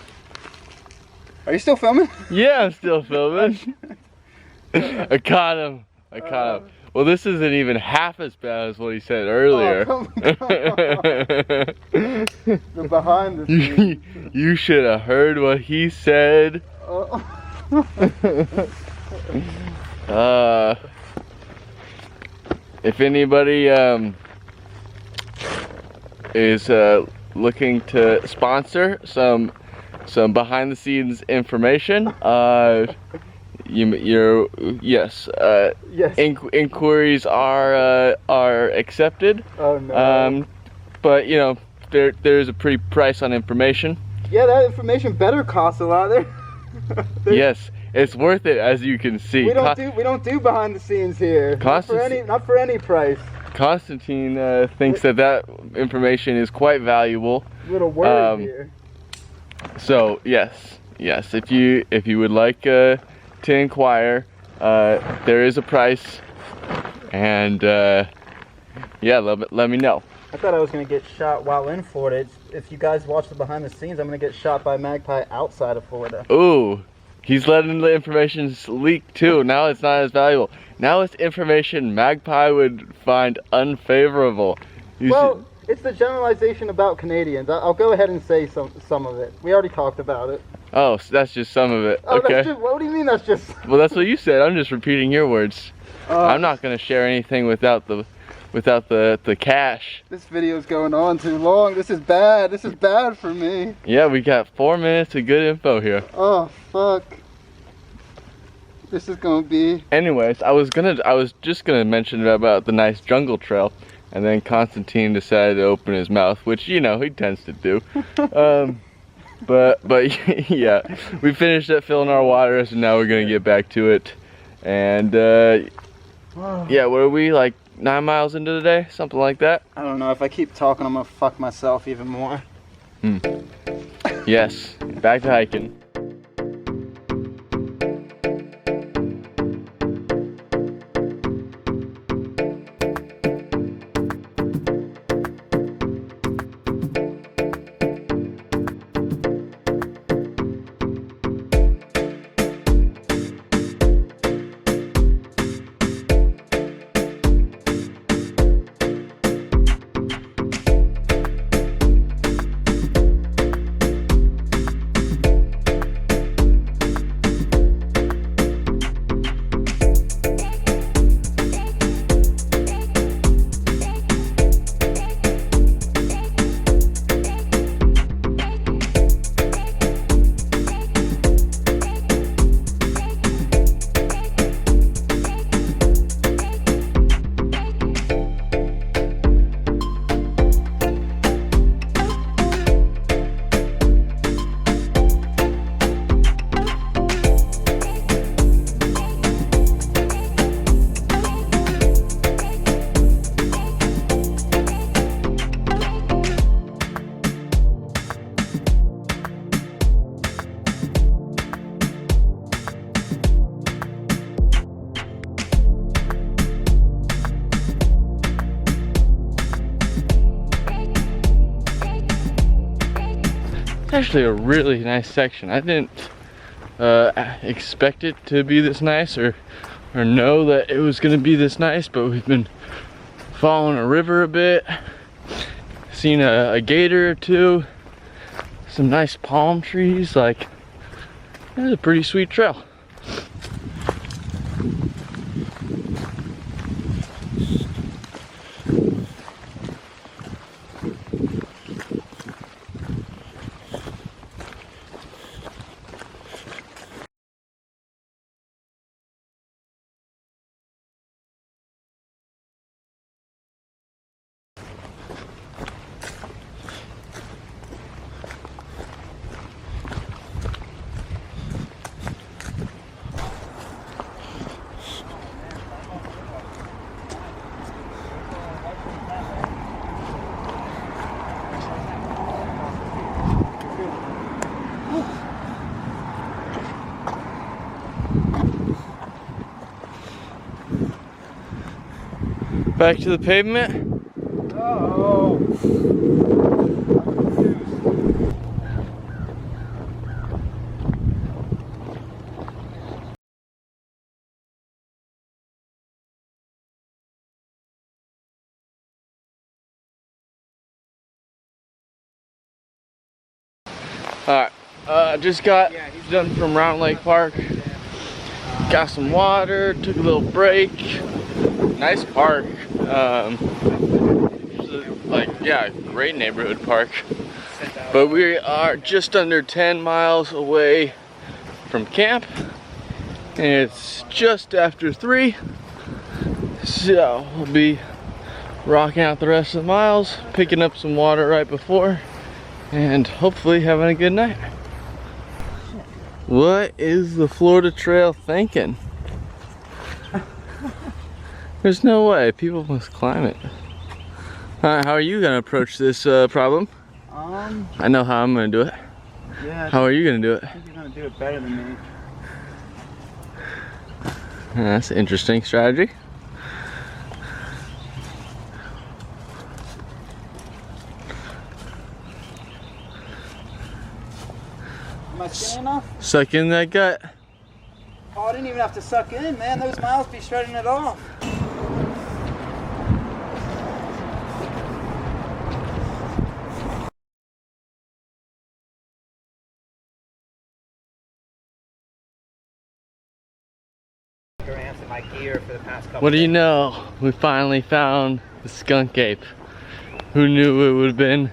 Are you still filming? Yeah, I'm still filming. I caught him. Well, this isn't even half as bad as what he said earlier. Oh, come on. The behind the scenes. You should have heard what he said. If anybody is looking to sponsor some behind the scenes information, yes. Inquiries are accepted. Oh no. But you know, there's a pretty price on information. Yeah, that information better cost a lot. Yes, it's worth it, as you can see. We don't do behind the scenes here. Not for any price. Constantine thinks that information is quite valuable. A little worried here. So yes, if you would like to inquire, there is a price, and yeah, let me know. I thought I was gonna get shot while in Florida. If you guys watch the behind the scenes, I'm gonna get shot by Magpie outside of Florida. Ooh, he's letting the information leak too. Now it's not as valuable. Now it's information Magpie would find unfavorable. It's the generalization about Canadians. I'll go ahead and say some of it. We already talked about it. Oh, so that's just some of it. Oh, okay. What do you mean that's just? Well, that's what you said. I'm just repeating your words. I'm not gonna share anything without the cash. This video's going on too long. This is bad. This is bad for me. Yeah, we got 4 minutes of good info here. Oh fuck. This is gonna be. Anyways, I was just gonna mention about the nice jungle trail, and then Constantine decided to open his mouth, which you know he tends to do. But yeah, we finished up filling our waters, and now we're gonna get back to it. And yeah, what are we, like 9 miles into the day, something like that? I don't know. If I keep talking, I'm gonna fuck myself even more. Yes, back to hiking. actually a really nice section. I didn't expect it to be this nice or know that it was gonna be this nice, but we've been following a river a bit, seen a gator or two, some nice palm trees. Like, it's a pretty sweet trail. Back to the pavement. Oh. Alright, just got done from Round Lake Park. Got some water, took a little break. Nice park. Like, yeah, great neighborhood park. But we are just under 10 miles away from camp. And it's just after 3. So we'll be rocking out the rest of the miles, picking up some water right before, and hopefully having a good night. What is the Florida Trail thinking? There's no way. People must climb it. How are you gonna approach this problem? I know how I'm gonna do it. Yeah. How are you gonna do it? I think you're gonna do it better than me. That's an interesting strategy. Am I skinny enough? Suck in that gut. Oh, I didn't even have to suck in, man. Those miles be shredding it off. My gear for the past couple What do you know? We finally found the skunk ape. Who knew it would have been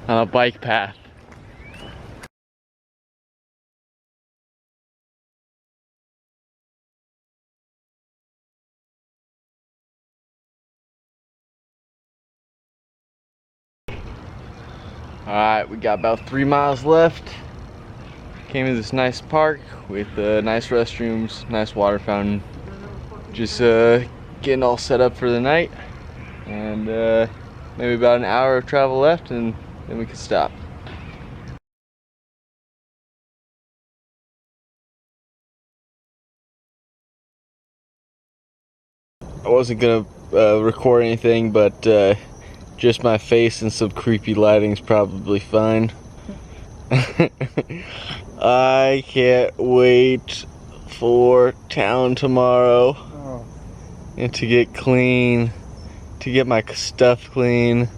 on a bike path? Alright, we got about 3 miles left. Came to this nice park with nice restrooms, nice water fountain. Just getting all set up for the night. And maybe about an hour of travel left, and then we can stop. I wasn't gonna record anything, but just my face and some creepy lighting's probably fine. I can't wait for town tomorrow and to get clean, to get my stuff clean,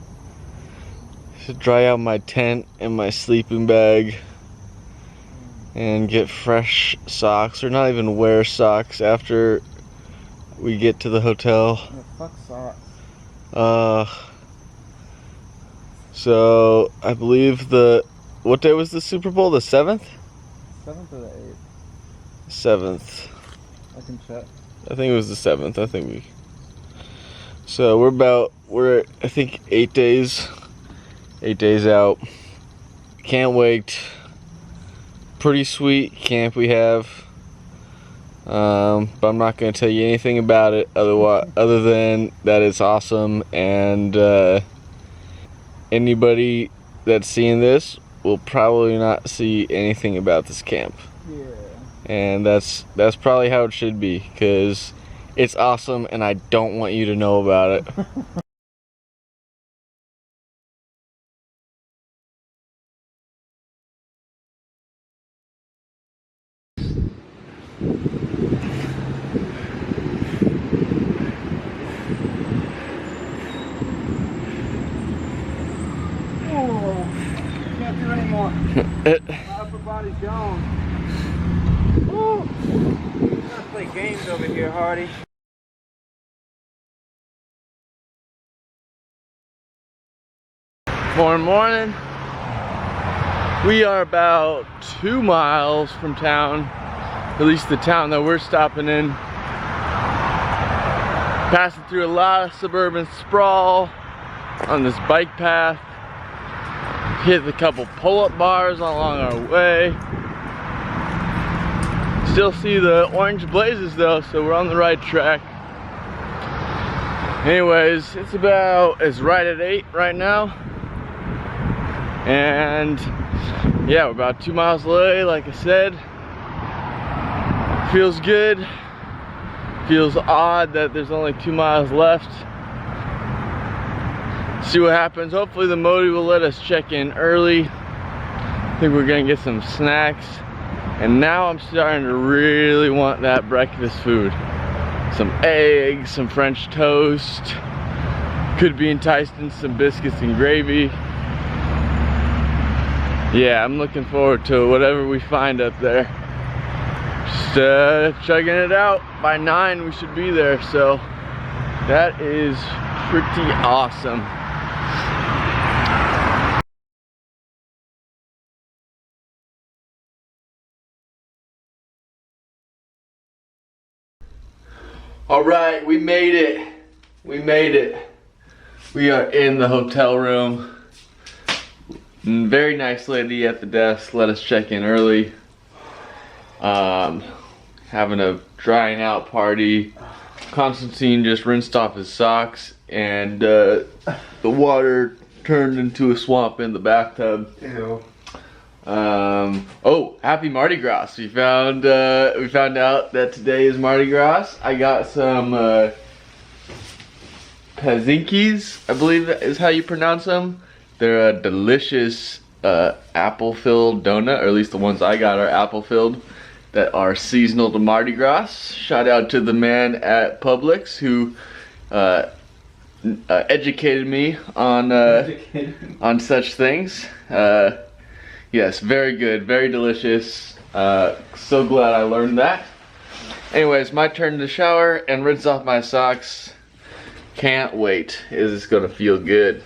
to dry out my tent and my sleeping bag, and get fresh socks, or not even wear socks after we get to the hotel. Yeah, fuck socks. So I believe what day was the Super Bowl? The 7th? 7th or the 8th? 7th. I can check. I think it was the 7th. So we're I think 8 days out. Can't wait. Pretty sweet camp we have. But I'm not going to tell you anything about it other than that it's awesome, and anybody that's seeing this will probably not see anything about this camp. Yeah. And that's probably how it should be, because it's awesome and I don't want you to know about it. Oh, can't do anymore. My upper body's gone. Woo. We're gonna play games over here, Hardy. Morning. We are about 2 miles from town, at least the town that we're stopping in. Passing through a lot of suburban sprawl on this bike path. Hit a couple pull-up bars along our way. Still see the orange blazes though, so we're on the right track. Anyways, it's right at 8 right now. And yeah, we're about 2 miles away, like I said. Feels good. Feels odd that there's only 2 miles left. See what happens. Hopefully the Modi will let us check in early. I think we're gonna get some snacks. And now I'm starting to really want that breakfast food. Some eggs, some French toast. Could be enticed in some biscuits and gravy. Yeah, I'm looking forward to whatever we find up there. Just chugging it out. By 9 we should be there, so that is pretty awesome. All right, we made it. We made it. We are in the hotel room. Very nice lady at the desk, let us check in early. Having a drying out party. Constantine just rinsed off his socks and the water turned into a swamp in the bathtub. Ew. Oh, happy Mardi Gras. We found out that today is Mardi Gras. I got some Pazinkies, I believe that is how you pronounce them. They're a delicious apple-filled donut, or at least the ones I got are apple-filled, that are seasonal to Mardi Gras. Shout out to the man at Publix who educated me on such things. Yes, very good, very delicious. So glad I learned that. Anyways, my turn to shower and rinse off my socks. Can't wait. Is this gonna feel good?